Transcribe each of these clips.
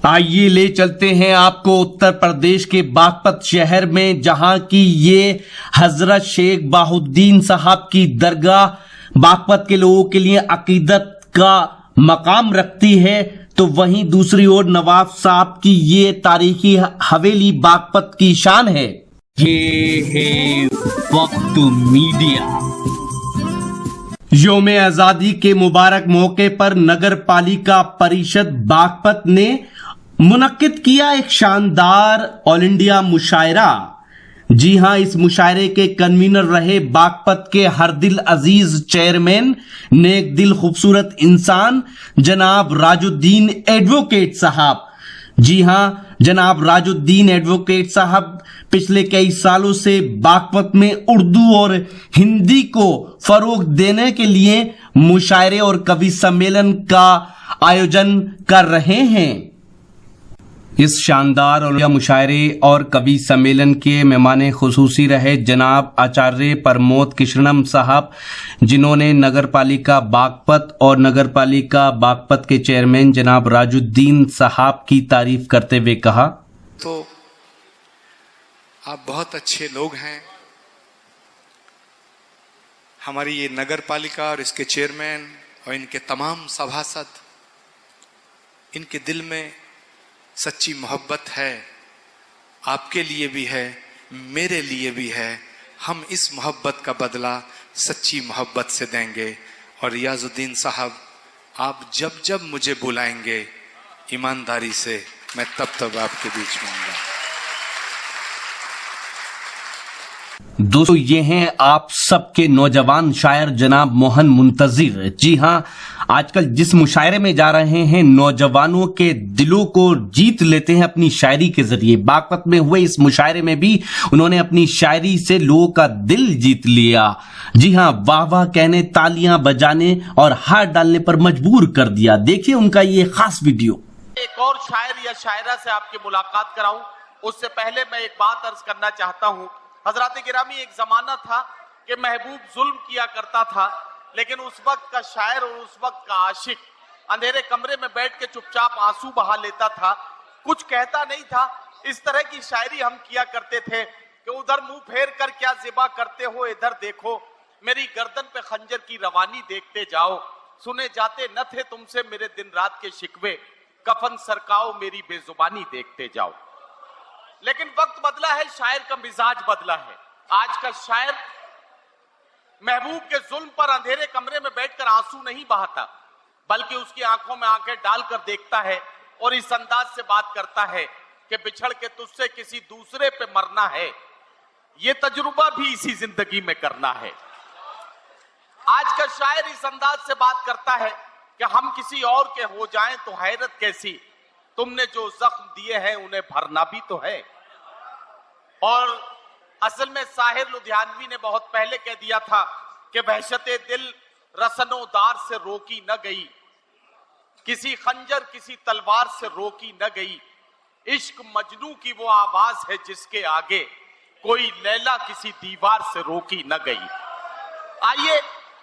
आइए ले चलते हैं आपको उत्तर प्रदेश के बागपत शहर में, जहां की ये हजरत शेख बाहुद्दीन साहब की दरगाह बागपत के लोगों के लिए अकीदत का मकाम रखती है। तो वहीं दूसरी ओर नवाब साहब की ये तारीखी हवेली बागपत की शान है। ये है वक्त मीडिया। यौम आजादी के मुबारक मौके पर नगर पालिका परिषद बागपत ने मुनक्किद किया एक शानदार ऑल इंडिया मुशायरा। जी हां, इस मुशायरे के कन्वीनर रहे बागपत के हर दिल अजीज चेयरमैन, नेक दिल खूबसूरत इंसान जनाब राजुद्दीन एडवोकेट साहब। जी हां, जनाब राजुद्दीन एडवोकेट साहब पिछले कई सालों से बागपत में उर्दू और हिंदी को फरोग देने के लिए मुशायरे और कवि सम्मेलन का आयोजन कर रहे हैं। इस शानदार और मुशायरे और कवि सम्मेलन के मेहमान खुसूसी रहे जनाब आचार्य प्रमोद कृष्णम साहब, जिन्होंने नगर पालिका बागपत और नगर पालिका बागपत के चेयरमैन जनाब राजुद्दीन साहब की तारीफ करते हुए कहा, तो आप बहुत अच्छे लोग हैं। हमारी ये नगर पालिका और इसके चेयरमैन और इनके तमाम सभासद, इनके दिल में सच्ची मोहब्बत है, आपके लिए भी है, मेरे लिए भी है। हम इस मोहब्बत का बदला सच्ची मोहब्बत से देंगे। और रियाजुद्दीन साहब, आप जब जब मुझे बुलाएंगे ईमानदारी से, मैं तब आपके बीच में आऊंगा। दोस्तों, ये हैं आप सबके नौजवान शायर जनाब मोहन मुंतजिर। जी हां, आजकल जिस मुशायरे में जा रहे हैं, नौजवानों के दिलों को जीत लेते हैं अपनी शायरी के जरिए। बागपत में हुए इस मुशायरे में भी उन्होंने अपनी शायरी से लोगों का दिल जीत लिया। जी हां, वाह वाह कहने, तालियां बजाने और हाथ डालने पर मजबूर कर दिया। देखिए उनका ये खास वीडियो। एक और शायर या शायरा से आपकी मुलाकात कराऊं, उससे पहले मैं एक बात अर्ज करना चाहता हूं। हजरात गिरामी, एक जमाना था कि महबूब जुल्म किया करता था, लेकिन उस वक्त का शायर और उस वक्त का आशिक अंधेरे कमरे में बैठ के चुपचाप आंसू बहा लेता था, कुछ कहता नहीं था। इस तरह की शायरी हम किया करते थे कि उधर मुंह फेर कर क्या जिबा करते हो, इधर देखो मेरी गर्दन पे खंजर की रवानी देखते जाओ। सुने जाते न थे तुमसे मेरे दिन रात के शिकवे, कफन सरकाओ मेरी बेजुबानी देखते जाओ। लेकिन वक्त बदला है, शायर का मिजाज बदला है। आज का शायर महबूब के जुल्म पर अंधेरे कमरे में बैठकर आंसू नहीं बहाता, बल्कि उसकी आंखों में आंखें डालकर देखता है और इस अंदाज से बात करता है कि बिछड़ के तुझसे किसी दूसरे पे मरना है, ये तजुर्बा भी इसी जिंदगी में करना है। आज का शायर इस अंदाज से बात करता है कि हम किसी और के हो जाएं तो हैरत कैसी, तुमने जो जख्म दिए हैं उन्हें भरना भी तो है। और असल में साहिर लुधियानवी ने बहुत पहले कह दिया था कि वहशते दिल रसनोदार से रोकी न गई, किसी खंजर किसी तलवार से रोकी न गई, इश्क मजनू की वो आवाज है जिसके आगे कोई लैला किसी दीवार से रोकी न गई। आइए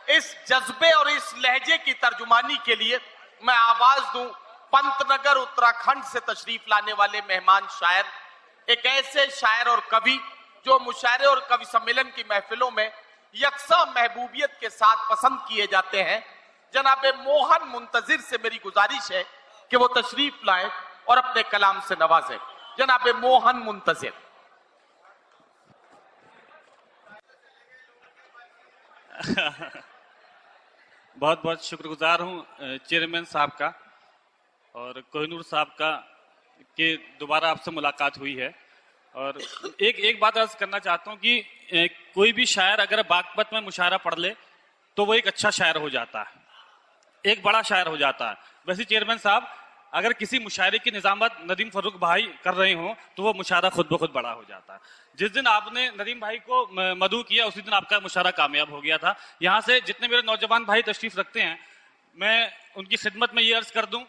इस जज्बे और इस लहजे की तर्जुमानी के लिए मैं आवाज दूं पंतनगर उत्तराखंड से तशरीफ लाने वाले मेहमान शायर, एक ऐसे शायर और कवि जो मुशायरे और कवि सम्मेलन की महफिलों में यकसा महबूबियत के साथ पसंद किए जाते हैं। जनाब मोहन मुंतजिर से मेरी गुजारिश है कि वो तशरीफ लाएं और अपने कलाम से नवाजें। जनाब मोहन मुंतजिर। बहुत बहुत शुक्रगुजार हूं चेयरमैन साहब का और कोहिनूर साहब का कि दोबारा आपसे मुलाकात हुई है। और एक बात अर्ज करना चाहता हूं कि कोई भी शायर अगर बागपत में मुशायरा पढ़ ले तो वो एक अच्छा शायर हो जाता है, एक बड़ा शायर हो जाता है। वैसे चेयरमैन साहब, अगर किसी मुशायरे की निजामत नदीम फर्रुख भाई कर रहे हो तो वो मुशायरा खुद ब खुद बड़ा हो जाता है। जिस दिन आपने नदीम भाई को मदऊ किया उसी दिन आपका मुशायरा कामयाब हो गया था। यहाँ से जितने मेरे नौजवान भाई तशरीफ रखते हैं, मैं उनकी खिदमत में ये अर्ज कर दूं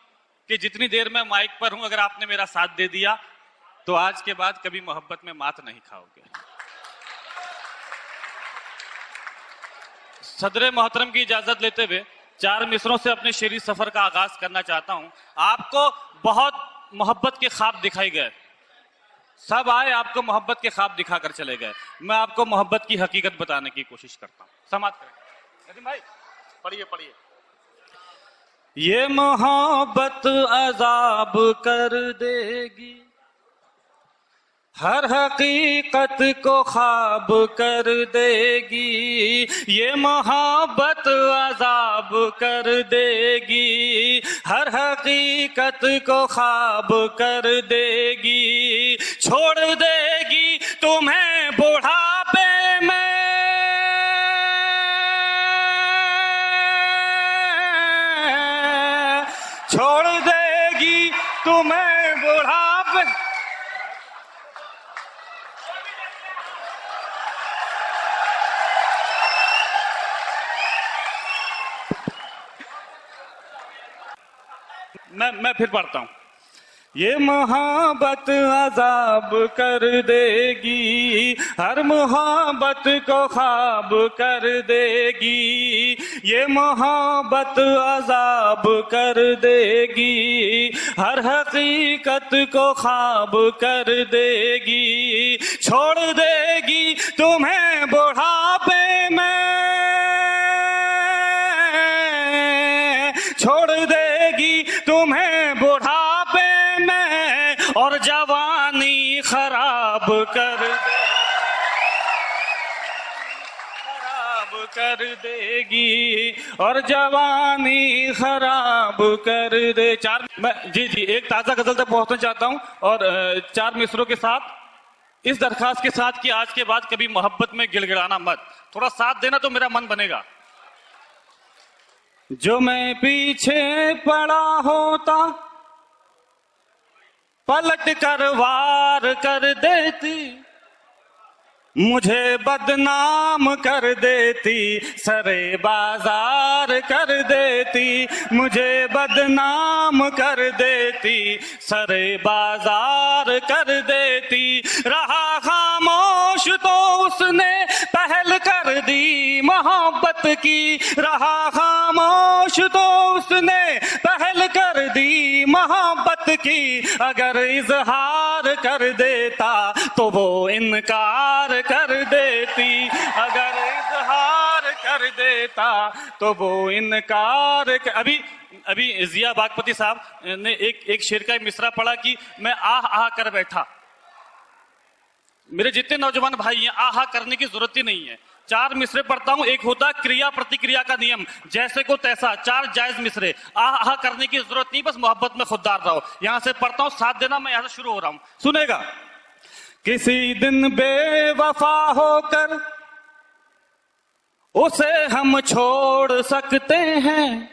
कि जितनी देर मैं माइक पर हूं, अगर आपने मेरा साथ दे दिया तो आज के बाद कभी मोहब्बत में मात नहीं खाओगे। सदर मोहतरम की इजाजत लेते हुए 4 मिसरों से अपने शेरी सफर का आगाज करना चाहता हूं। आपको बहुत मोहब्बत के ख्वाब दिखाए गए, सब आए आपको मोहब्बत के ख्वाब दिखाकर चले गए। मैं आपको मोहब्बत की हकीकत बताने की कोशिश करता हूं। समाप्त करें नदीम भाई, पढ़िए पढ़िए। ये मोहब्बत अजाब कर देगी, हर हकीकत को ख्वाब कर देगी। ये मोहब्बत अजाब कर देगी, हर हकीकत को ख्वाब कर देगी। छोड़ देगी तुम्हें बुढ़ापे में, छोड़ देगी तुम्हें बुढ़ापे। मैं फिर पढ़ता हूं। ये मोहब्बत अजाब कर देगी, हर मोहब्बत को ख्वाब कर देगी। ये मोहब्बत अजाब कर देगी, हर हकीकत को ख्वाब कर देगी। छोड़ देगी तुम्हें बुढ़ापे में, छोड़ देगी तुम्हें बुढ़ापे में, और जवानी खराब कर देगी, और जवानी खराब कर दे। मैं जी एक ताजा गजल तक पहुंचना चाहता हूं, और 4 मिसरों के साथ इस दरखास्त के साथ कि आज के बाद कभी मोहब्बत में गिड़गिड़ाना मत, थोड़ा साथ देना तो मेरा मन बनेगा। जो मैं पीछे पड़ा होता पलट कर वार कर देती, मुझे बदनाम कर देती, सरे बाजार कर देती। मुझे बदनाम कर देती, सरे बाजार कर देती। रहा खामोश तो उसने पहल कर दी मोहब्बत की, रहा खामोश तो उसने पहल कर दी मोहब्बत की। अगर इजहार कर देता तो वो इनकार कर देती, अगर इजहार कर देता तो वो इनकार अभी जिया बागपति साहब ने एक शेर का मिसरा पढ़ा कि मैं आह आह कर बैठा। मेरे जितने नौजवान भाई हैं, आह करने की जरूरत ही नहीं है। 4 मिसरे पढ़ता हूं, एक होता क्रिया प्रतिक्रिया का नियम, जैसे को तैसा, 4 जायज मिसरे। आह करने की जरूरत नहीं, बस मोहब्बत में खुददार रहो। यहां से पढ़ता हूं, साथ देना, मैं यहां से शुरू हो रहा हूं, सुनेगा। किसी दिन बेवफा होकर उसे हम छोड़ सकते हैं,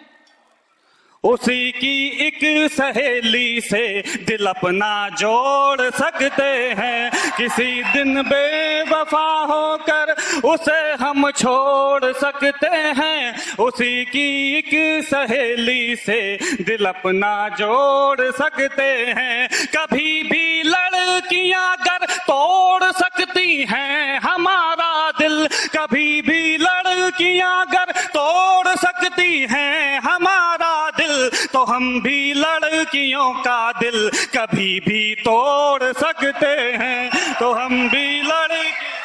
उसी की एक सहेली से दिल अपना जोड़ सकते हैं। किसी दिन बेवफा होकर उसे हम छोड़ सकते हैं, उसी की एक सहेली से दिल अपना जोड़ सकते हैं। कभी भी लड़कियां अगर तोड़ सकती हैं हमारा दिल, कभी भी लड़कियां अगर तोड़ सकती हैं हमारा दिल, तो हम भी लड़कियों का दिल कभी भी तोड़ सकते हैं। तो हम भी लड़कियों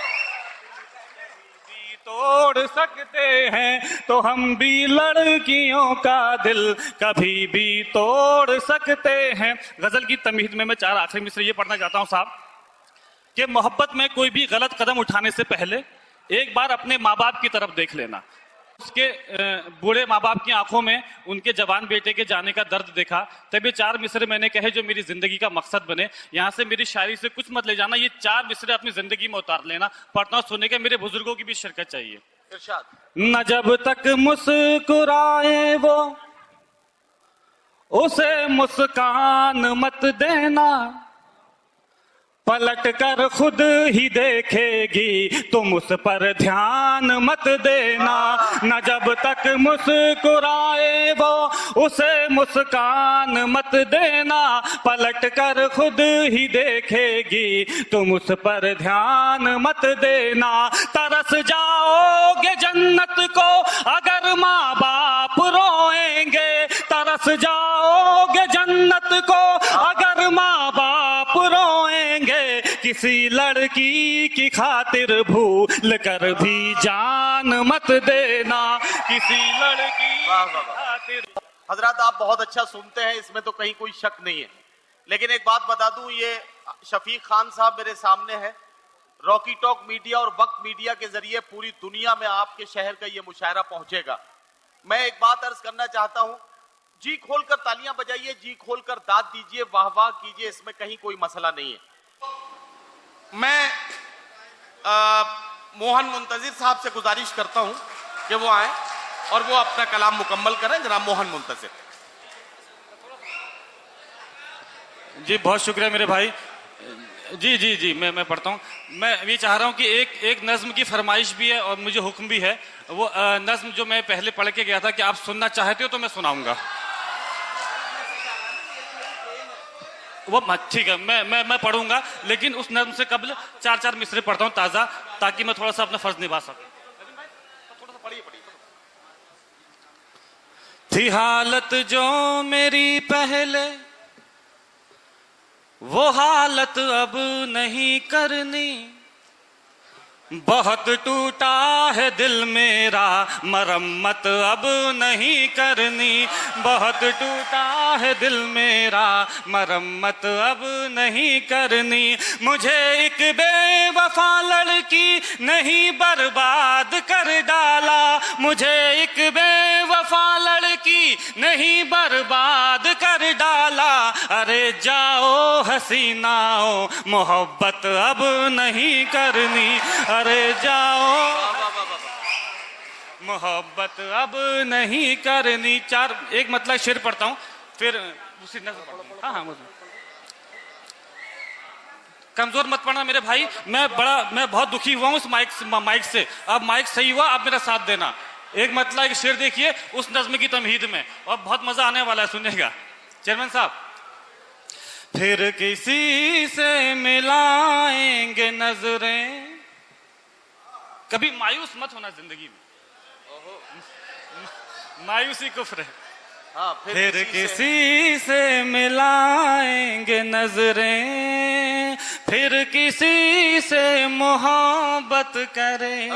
तोड़ सकते हैं, तो हम भी लड़कियों का दिल कभी भी तोड़ सकते हैं। गजल की तमहीद में मैं 4 आखिरी मिसरे ये पढ़ना चाहता हूं साहब, कि मोहब्बत में कोई भी गलत कदम उठाने से पहले एक बार अपने माँ बाप की तरफ देख लेना। उसके बूढ़े माँ बाप की आंखों में उनके जवान बेटे के जाने का दर्द देखा, तभी 4 मिसरे मैंने कहे जो मेरी जिंदगी का मकसद बने। यहां से मेरी शायरी से कुछ मत ले जाना, ये 4 मिसरे अपनी जिंदगी में उतार लेना। पढ़ना सुनने के मेरे बुजुर्गों की भी शिरकत चाहिए। इरशाद। न जब तक मुस्कुराए वो उसे मुस्कान मत देना, पलट कर खुद ही देखेगी तुम उस पर ध्यान मत देना। न जब तक मुस्कुराए वो उसे मुस्कान मत देना, पलट कर खुद ही देखेगी तुम उस पर ध्यान मत देना। तरस जाओगे जन्नत को अगर माँ बाप रोएंगे, तरस जाओगे जन्नत को अगर किसी लड़की की खातिर भूल कर भी जान मत देना, किसी लड़की वाह, वाह, की वाह। खातिर। हजरत आप बहुत अच्छा सुनते हैं, इसमें तो कहीं कोई शक नहीं है। लेकिन एक बात बता दूं, ये शफीक खान साहब मेरे सामने है। रॉकी टॉक मीडिया और वक्त मीडिया के जरिए पूरी दुनिया में आपके शहर का ये मुशायरा पहुंचेगा। मैं एक बात अर्ज करना चाहता हूं, जी खोलकर तालियां बजाइए, जी खोलकर दाद दीजिए, वाह वाह कीजिए, इसमें कहीं कोई मसला नहीं है। मैं मोहन मुंतजिर साहब से गुजारिश करता हूं कि वो आए और वो अपना कलाम मुकम्मल करें। जनाब मोहन मुंतजिर। जी बहुत शुक्रिया मेरे भाई। जी जी जी मैं पढ़ता हूँ। मैं ये चाह रहा हूँ कि एक नज्म की फरमाइश भी है और मुझे हुक्म भी है। वो नज्म जो मैं पहले पढ़ के गया था कि आप सुनना चाहते हो तो मैं सुनाऊंगा। वो ठीक है, मैं पढ़ूंगा, लेकिन उस नज्म से कबल 4 मिसरे पढ़ता हूँ ताजा, ताकि मैं थोड़ा सा अपना फर्ज निभा सकूं। थी हालत जो मेरी पहले, वो हालत अब नहीं करनी। बहुत टूटा है दिल मेरा, मरम्मत अब नहीं करनी। बहुत टूटा है दिल मेरा, मरम्मत अब नहीं करनी। मुझे एक बेवफा लड़की नहीं बर्बाद कर डाला, मुझे एक बेवफा लड़की नहीं बर्बाद कर डाला। अरे जाओ हसीनाओ, मोहब्बत अब नहीं करनी। अरे जाओ मोहब्बत अब नहीं करनी। एक मतलब शेर पढ़ता हूँ, फिर उसी नज़र पढ़ता हूँ। हाँ हाँ, कमजोर मत पड़ना मेरे भाई। मैं बहुत दुखी हुआ हूँ उस माइक से। अब माइक सही हुआ, अब मेरा साथ देना। एक मतलब एक शेर देखिए उस नज़्म की तमहीद में, और बहुत मजा आने वाला है, सुनिएगा। चेयरमैन साहब, फिर किसी से मिलाएंगे नजरें, कभी मायूस मत होना जिंदगी में, मायूसी कुफ्र है। हाँ, फिर किसी से मिलाएंगे नजरें, फिर किसी से मोहब्बत करेंगे।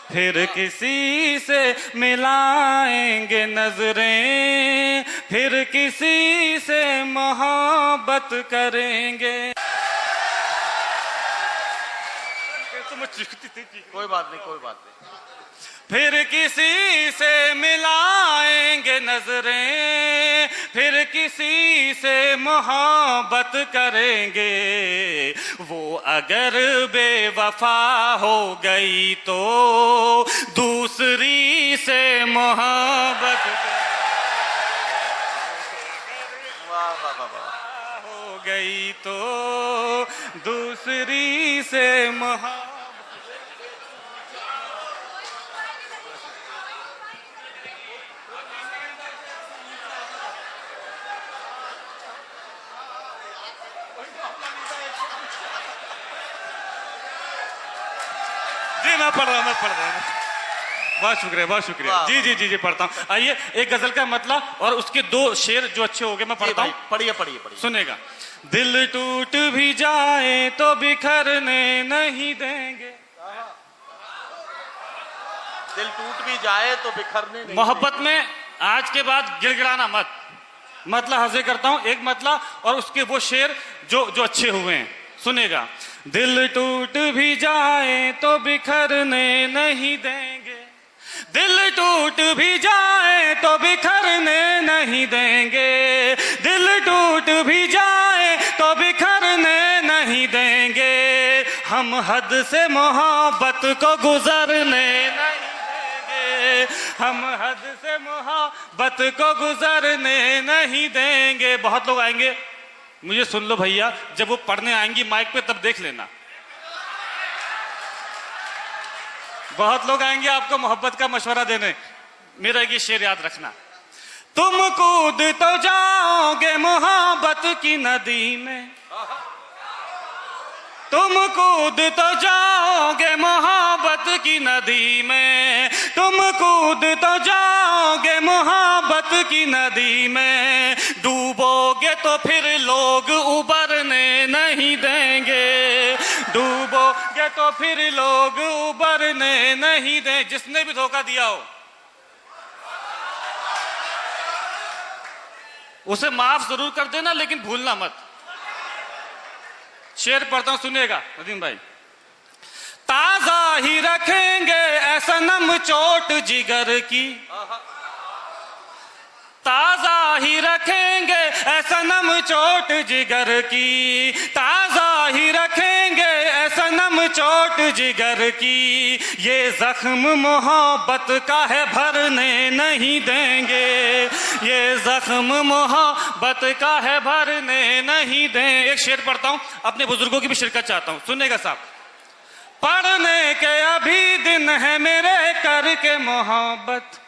फिर किसी से मिलाएंगे नजरें, फिर किसी से मोहब्बत करेंगे। कोई बात नहीं, कोई बात नहीं। फिर किसी से मिलाएंगे नजरें, फिर किसी से मोहब्बत करेंगे। वो अगर बेवफा हो गई तो दूसरी से मोहब्बत हो गई तो दूसरी से मोहब्बत। जी मैं पढ़ रहा हूँ। बहुत शुक्रिया। जी पढ़ता हूँ। आइए, एक गजल का मतलब और उसके 2 शेर जो अच्छे हो गए मैं पढ़ता हूँ। पढ़िए। सुनेगा। दिल टूट भी जाए तो बिखरने नहीं देंगे। दिल टूट भी जाए तो बिखरने नहीं मोहब्बत में आज के बाद गिड़गिड़ाना मत। मतलब हंसे करता हूँ एक मतलब, और उसके वो शेर जो अच्छे हुए हैं, सुनेगा। दिल टूट भी जाए तो बिखरने नहीं देंगे, दिल टूट भी जाए तो बिखरने नहीं देंगे, दिल टूट भी जाए तो बिखरने नहीं देंगे। हम हद से मोहब्बत को गुजरने नहीं देंगे, हम हद से मोहब्बत को गुजरने नहीं देंगे। बहुत लोग आएंगे, मुझे सुन लो भैया, जब वो पढ़ने आएंगी माइक पे तब देख लेना। बहुत लोग आएंगे आपको मोहब्बत का मशवरा देने। मेरा ये शेर याद रखना। तुम कूद तो जाओगे मोहब्बत की नदी में, तुम कूद तो जाओगे मोहब्बत की नदी में, तुम कूद तो जाओगे मोहब्बत की नदी में। डूबोगे तो फिर लोग उबरने नहीं देंगे। फिर लोग उबरने नहीं दे। जिसने भी धोखा दिया हो उसे माफ जरूर कर देना, लेकिन भूलना मत। शेर पढ़ता हूं, सुनिएगा नदीम भाई। ताजा ही रखेंगे ऐसा नम चोट जिगर की, ताजा ही रखेंगे ऐसा नम चोट जिगर की, ताजा ही रखेंगे ऐसा नम चोट जिगर की। ये जख्म मोहब्बत का है भरने नहीं देंगे, ये जख्म मोहब्बत का है भरने नहीं दें। एक शेर पढ़ता हूं, अपने बुजुर्गों की भी शिरकत चाहता हूं, सुनिएगा साहब। पढ़ने के अभी दिन है मेरे करके मोहब्बत,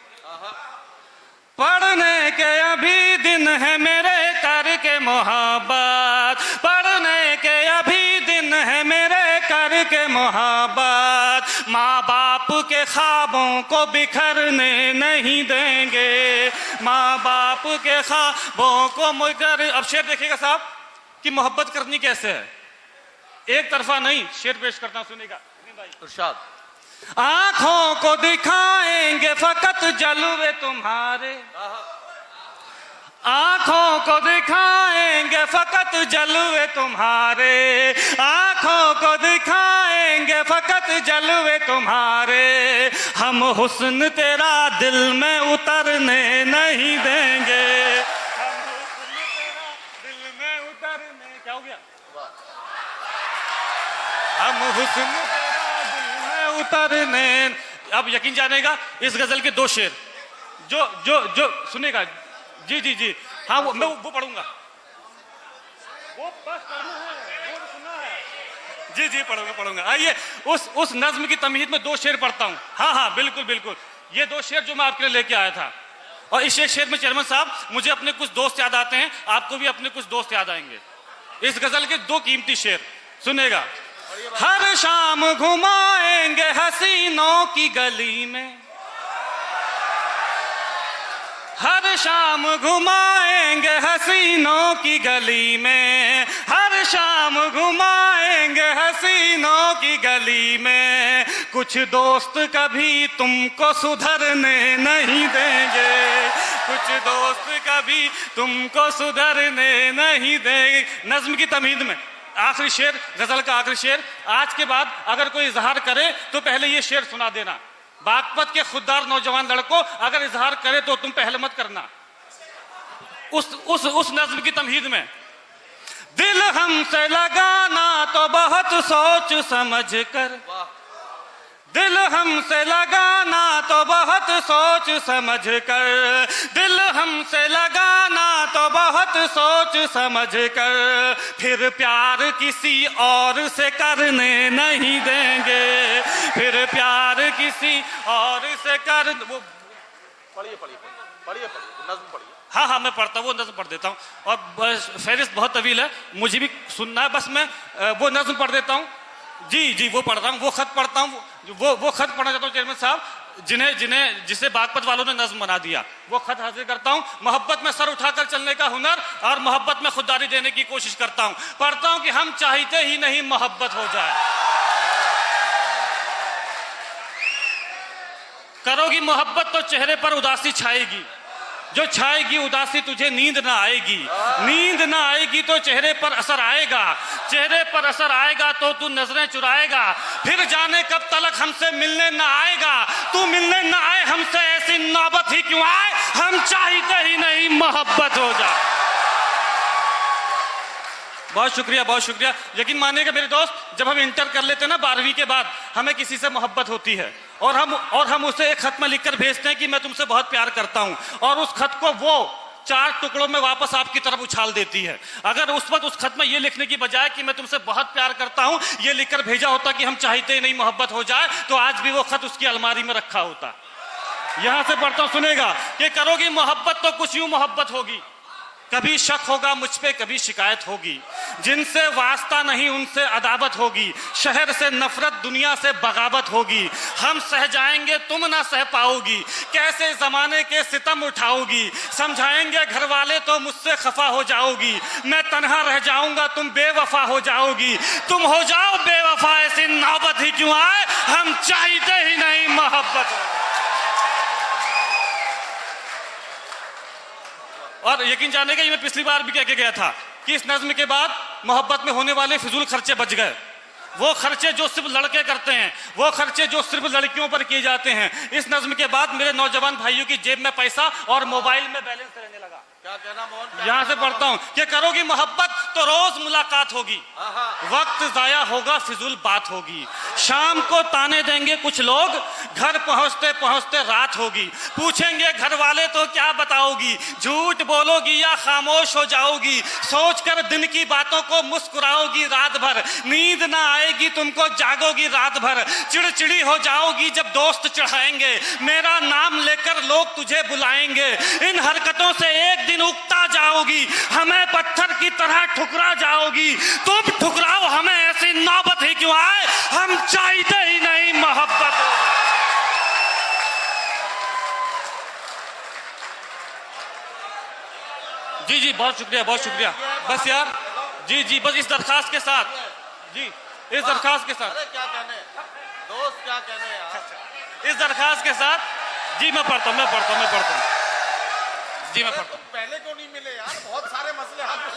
पढ़ने के अभी दिन है मेरे करके मोहब्बत, पढ़ने के अभी दिन है मेरे करके मोहब्बत। माँ बाप के ख्वाबों को बिखरने नहीं देंगे, माँ बाप के ख्वाबों को मुकर। अब शेर देखिएगा साहब कि मोहब्बत करनी कैसे है, एक तरफा नहीं। शेर पेश करता हूं, सुनिएगा इरशाद। आंखों को दिखाएंगे फकत जलवे तुम्हारे, आंखों को दिखाएंगे फकत जलवे तुम्हारे, आंखों को दिखाएंगे फकत जलवे तुम्हारे। हम हुस्न तेरा दिल में उतरने नहीं देंगे, हम हुस्न तेरा दिल में उतरने। क्या हो गया? हम हुस्न तेरा दिल में उतरने। अब यकीन जानेगा इस गजल के दो शेर जो जो जो सुनेगा। जी जी जी हाँ, मैं वो पढ़ूंगा, वो बस पढ़ना है, वो सुनना है। जी जी पढ़ूंगा। आइए उस नज्म की तमहीद में दो शेर पढ़ता हूँ। हाँ हाँ बिल्कुल बिल्कुल, ये दो शेर जो मैं आपके लिए लेके आया था। और इस शेर में चेयरमैन साहब मुझे अपने कुछ दोस्त याद आते हैं, आपको भी अपने कुछ दोस्त याद आएंगे। इस गजल के दो कीमती शेर सुनेगा। हर शाम घुमाएंगे हसीनों की गली में, हर शाम घुमाएंगे हसीनों की गली में, हर शाम घुमाएंगे हसीनों की गली में। कुछ दोस्त कभी तुमको सुधरने नहीं देंगे, कुछ दोस्त कभी तुमको सुधरने नहीं देंगे। नज्म की तमहीद में आखिरी शेर, गजल का आखिरी शेर। आज के बाद अगर कोई इजहार करे तो पहले ये शेर सुना देना। बागपत के खुददार नौजवान लड़कों, अगर इजहार करे तो तुम पहले मत करना। उस नज्म की तमहीद में, दिल हमसे लगाना तो बहुत सोच समझ कर, दिल हमसे लगाना तो बहुत सोच समझ कर, दिल हमसे लगाना तो बहुत सोच समझ कर। फिर प्यार किसी और से करने नहीं देंगे, फिर प्यार किसी और से कर। वो पढ़िए नज्म पढ़िए। हाँ हाँ मैं पढ़ता हूँ, वो नज्म पढ़ देता हूँ। और फहरिस्त बहुत तवील है, मुझे भी सुनना है, बस मैं वो नज्म पढ़ देता हूँ। जी जी वो पढ़ता हूँ, वो खत पढ़ता हूँ, वो खत पढ़ना चाहता हूँ चेयरमैन साहब, जिसे बागपत वालों ने नज्म बना दिया। वो खत हाजिर करता हूँ। मोहब्बत में सर उठाकर चलने का हुनर और मोहब्बत में खुददारी देने की कोशिश करता हूँ। पढ़ता हूँ कि हम चाहते ही नहीं मोहब्बत हो जाए। करोगी मोहब्बत तो चेहरे पर उदासी छाएगी, जो छाएगी उदासी तुझे नींद ना आएगी, नींद ना आएगी तो चेहरे पर असर आएगा, चेहरे पर असर आएगा तो तू नजरें चुराएगा। फिर जाने कब तलक हमसे मिलने ना आएगा, तू मिलने ना आए हमसे, ऐसी नौबत ही क्यों आए, हम चाहते ही नहीं मोहब्बत हो जाए। बहुत शुक्रिया बहुत शुक्रिया। यकीन मानिएगा मेरे दोस्त, जब हम इंटर कर लेते हैं ना 12वीं के बाद, हमें किसी से मोहब्बत होती है और हम उसे एक खत में लिखकर भेजते हैं कि मैं तुमसे बहुत प्यार करता हूं, और उस खत को वो 4 टुकड़ों में वापस आपकी तरफ उछाल देती है। अगर उस वक्त उस खत में ये लिखने की बजाय कि मैं तुमसे बहुत प्यार करता हूं ये लिखकर भेजा होता कि हम चाहते ही नहीं मोहब्बत हो जाए, तो आज भी वो खत उसकी अलमारी में रखा होता। यहां से पढ़ता हूं, सुनेगा कि करोगी मोहब्बत तो कुछ यूं मोहब्बत होगी, कभी शक होगा मुझ पे, कभी शिकायत होगी। जिनसे वास्ता नहीं उनसे अदावत होगी, शहर से नफरत दुनिया से बगावत होगी। हम सह जाएंगे तुम ना सह पाओगी, कैसे जमाने के सितम उठाओगी। समझाएंगे घर वाले तो मुझसे खफा हो जाओगी, मैं तन्हा रह जाऊंगा तुम बेवफा हो जाओगी। तुम हो जाओ बेवफा ऐसी नौबत ही क्यों आए, हम चाहते ही नहीं मोहब्बत। और यकीन जाने का ये मैं पिछली बार भी कह के गया था कि इस नज्म के बाद मोहब्बत में होने वाले फिजूल खर्चे बच गए। वो खर्चे जो सिर्फ लड़के करते हैं, वो खर्चे जो सिर्फ लड़कियों पर किए जाते हैं, इस नज्म के बाद मेरे नौजवान भाइयों की जेब में पैसा और मोबाइल में बैलेंस रहने लगा। क्या कहना मोहन? यहां से पढ़ता हूं कि करोगी मोहब्बत तो रोज मुलाकात होगी, वक्त जाया होगा फिजूल बात होगी। शाम को ताने देंगे कुछ लोग, घर पहुंचते पहुंचते रात होगी। पूछेंगे घर वाले तो क्या बताओगी, झूठ बोलोगी या खामोश हो जाओगी। सोचकर दिन की बातों को मुस्कुराओगी रात भर, नींद ना आएगी तुमको जागोगी रात भर। चिड़चिड़ी हो जाओगी जब दोस्त चढ़ाएंगे, मेरा नाम लेकर लोग तुझे बुलाएंगे। इन हरकतों से एक दिन उगता जाओगी, हमें पत्थर की तरह ठुकरा जाओगी। तुम ठुकराओ हमें ऐसी नौबत ही क्यों आए, हम चाहते ही नहीं मोहब्बत। जी जी बहुत शुक्रिया, बहुत शुक्रिया। बस यार जी जी, बस इस दरखास्त के साथ, जी इस दरखास्त के साथ, अरे क्या कहने दोस्त, क्या कहने यार। इस दरखास्त के साथ जी मैं पढ़ता हूँ जी मैं पढ़ता हूँ। पहले क्यों नहीं मिले यार, बहुत सारे मसले हाथ में।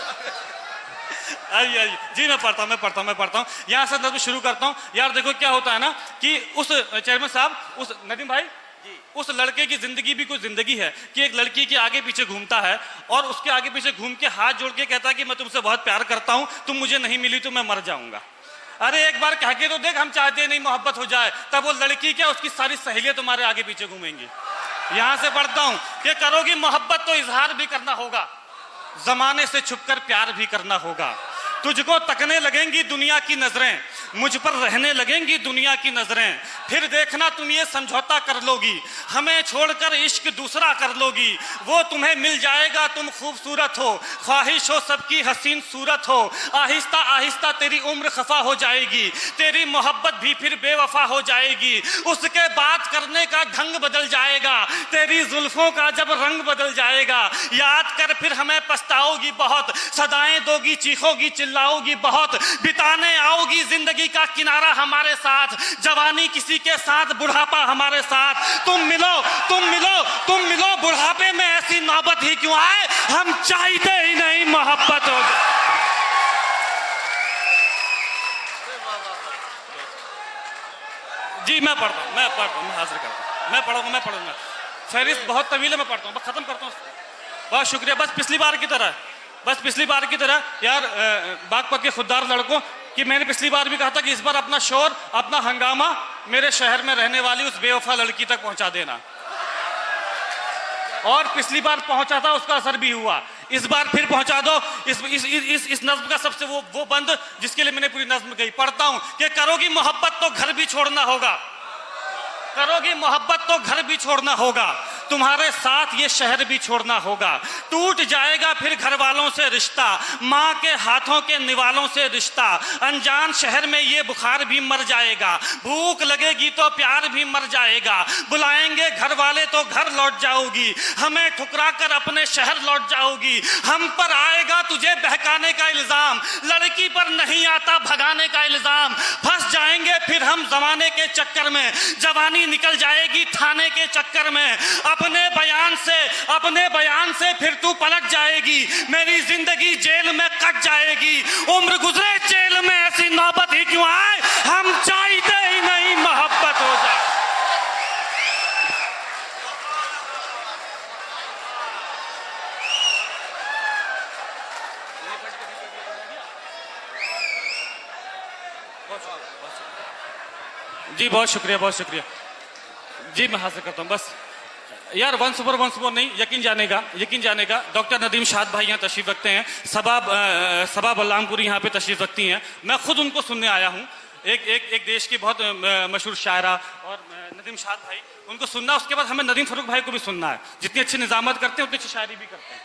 आइए जी मैं पढ़ता हूँ। यहाँ से नज़्म शुरू करता हूँ। यार देखो क्या होता है ना कि उस चेयरमैन साहब, उस नदीम भाई जी, उस लड़के की जिंदगी भी कोई जिंदगी है कि एक लड़की के आगे पीछे घूमता है और उसके आगे पीछे घूम के हाथ जोड़ के कहता है कि मैं तुमसे बहुत प्यार करता हूँ, तुम मुझे नहीं मिली तो मैं मर जाऊंगा। अरे एक बार कह के तो देख, हम चाहते नहीं मोहब्बत हो जाए। तब वो लड़की क्या, उसकी सारी सहेलियां तुम्हारे आगे पीछे घूमेंगी। यहां से पढ़ता हूं कि करोगी मोहब्बत तो इजहार भी करना होगा, जमाने से छुपकर प्यार भी करना होगा। तुझको तकने लगेंगी दुनिया की नजरें, मुझ पर रहने लगेंगी दुनिया की नजरें। फिर देखना तुम ये समझौता कर लोगी, हमें छोड़कर इश्क दूसरा कर लोगी। वो तुम्हें मिल जाएगा तुम खूबसूरत हो, ख्वाहिश हो सबकी हसीन सूरत हो। आहिस्ता आहिस्ता तेरी उम्र खफा हो जाएगी, तेरी मोहब्बत भी फिर बेवफा हो जाएगी। उसके बात करने का ढंग बदल जाएगा, तेरी जुल्फों का जब रंग बदल जाएगा। याद कर फिर हमें पछताओगी बहुत, सदाएं दोगी चीखोगी चिल्लाओगी बहुत। बिताने आओगी जिंदगी का किनारा हमारे साथ, जवानी किसी के साथ बुढ़ापा हमारे साथ। तुम मिलो तुम मिलो तुम मिलो बुढ़ापे में, ऐसी नौबत ही क्यों आए, हम चाहते ही नहीं मोहब्बत हो जाए। जी मैं पढ़ता हूँ, मैं हाजिर करता हूँ, मैं पढ़ूंगा। फहरिस्त बहुत तवील है, मैं पढ़ता हूँ, खत्म करता हूँ। बहुत शुक्रिया। बस पिछली बार की तरह यार बागपत के खुददार लड़कों कि मैंने पिछली बार भी कहा था कि इस बार अपना शोर, अपना हंगामा मेरे शहर में रहने वाली उस बेवफा लड़की तक पहुंचा देना। और पिछली बार पहुंचा था, उसका असर भी हुआ। इस बार फिर पहुंचा दो इस नज्म का सबसे वो बंद जिसके लिए मैंने पूरी नज्म गई। पढ़ता हूं कि करोगी मोहब्बत तो घर भी छोड़ना होगा, करोगी मोहब्बत तो घर भी छोड़ना होगा, तुम्हारे साथ ये शहर भी छोड़ना होगा। टूट जाएगा फिर घर वालों से रिश्ता, माँ के हाथों के निवालों से रिश्ता। अनजान शहर में ये बुखार भी मर जाएगा, भूख लगेगी तो प्यार भी मर जाएगा। बुलाएंगे घर वाले तो घर लौट जाओगी, हमें ठुकरा कर अपने शहर लौट जाओगी। हम पर आएगा तुझे बहकाने का इल्जाम, लड़की पर नहीं आता भगाने का इल्जाम। फंस जाएंगे फिर हम जमाने के चक्कर में, जवानी निकल जाएगी थाने के चक्कर में। अपने बयान से फिर तू पलट जाएगी, मेरी जिंदगी जेल में कट जाएगी। उम्र गुजरे जेल में, ऐसी नौबत ही क्यों आए, हम चाहते ही नहीं मोहब्बत हो जाए। जी बहुत शुक्रिया जी, मैं हासिल करता हूँ। बस यार वंस मोर नहीं, यकीन जाने का डॉक्टर नदीम शाद भाई यहाँ तशरीफ रखते हैं, सबा बल्लामपुरी यहाँ पे तशरीफ रखती हैं। मैं खुद उनको सुनने आया हूँ। एक देश की बहुत मशहूर शायरा और नदीम शाद भाई, उनको सुनना, उसके बाद हमें नदीम फरूक भाई को भी सुनना है। जितनी अच्छी निजामत करते हैं उतनी अच्छी शायरी भी करते हैं।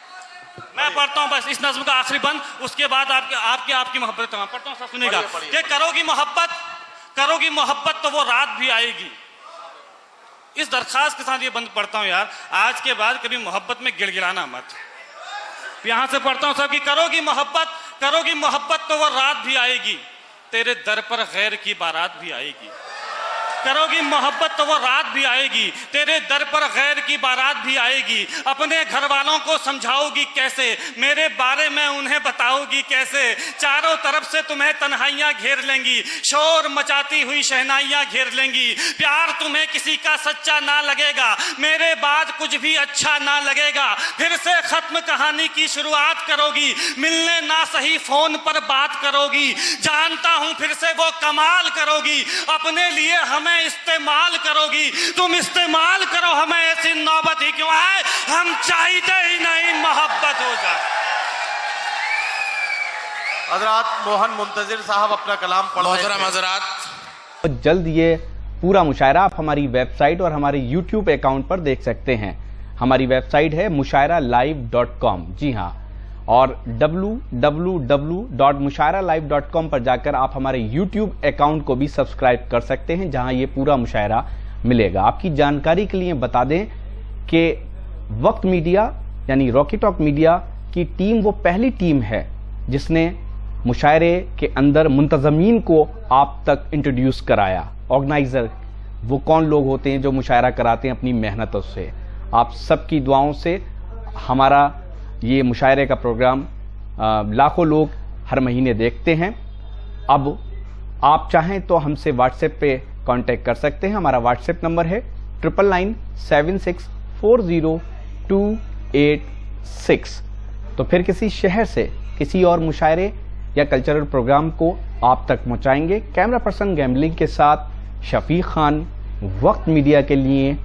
मैं पढ़ता हूँ बस इस नज्म का आखिरी बंद, उसके बाद आपकी मोहब्बत तमाम पढ़ता हूँ, सब सुनेगा कि करोगी मोहब्बत तो वो रात भी आएगी। इस दरखास्त के साथ ये बंद पढ़ता हूँ यार, आज के बाद कभी मोहब्बत में गिड़गिड़ाना मत। यहां से पढ़ता हूँ सब कि करोगी मोहब्बत तो वो रात भी आएगी, तेरे दर पर गैर की बारात भी आएगी। करोगी मोहब्बत तो वो रात भी आएगी, तेरे दर पर गैर की बारात भी आएगी। अपने घर वालों को समझाओगी कैसे, मेरे बारे में उन्हें बताओगी कैसे। चारों तरफ से तुम्हें तन्हाइयां घेर लेंगी, शोर मचाती हुई शहनाइयां घेर लेंगी। प्यार तुम्हें किसी का सच्चा ना लगेगा, मेरे बाद कुछ भी अच्छा ना लगेगा। फिर से खत्म कहानी की शुरुआत करोगी, मिलने ना सही फोन पर बात करोगी। जानता हूं फिर से वो कमाल करोगी, अपने लिए हमें इस्तेमाल करोगी। तुम इस्तेमाल करो हमें, ऐसी नौबत ही क्यों आए, हम चाहते ही नहीं मोहब्बत हो जाए। हजरात मोहन मुंतजिर साहब अपना कलाम पढ़ रहे थे। हजरात जल्द ये पूरा मुशायरा आप हमारी वेबसाइट और हमारे YouTube अकाउंट पर देख सकते हैं। हमारी वेबसाइट है mushairalive.com। जी हाँ, और www.mushairalive.com पर जाकर आप हमारे YouTube अकाउंट को भी सब्सक्राइब कर सकते हैं, जहां ये पूरा मुशायरा मिलेगा। आपकी जानकारी के लिए बता दें कि वक्त मीडिया यानी रॉकी टॉक मीडिया की टीम वो पहली टीम है जिसने मुशायरे के अंदर मुंतजमीन को आप तक इंट्रोड्यूस कराया। ऑर्गेनाइजर वो कौन लोग होते हैं जो मुशायरा कराते हैं अपनी मेहनतों से। आप सबकी दुआओं से हमारा ये मुशायरे का प्रोग्राम लाखों लोग हर महीने देखते हैं। अब आप चाहें तो हमसे व्हाट्सएप पे कांटेक्ट कर सकते हैं। हमारा व्हाट्सएप नंबर है 9997640286। तो फिर किसी शहर से किसी और मुशायरे या कल्चरल प्रोग्राम को आप तक पहुंचाएंगे। कैमरा पर्सन गैम्बलिंग के साथ शफीक खान, वक्त मीडिया के लिए।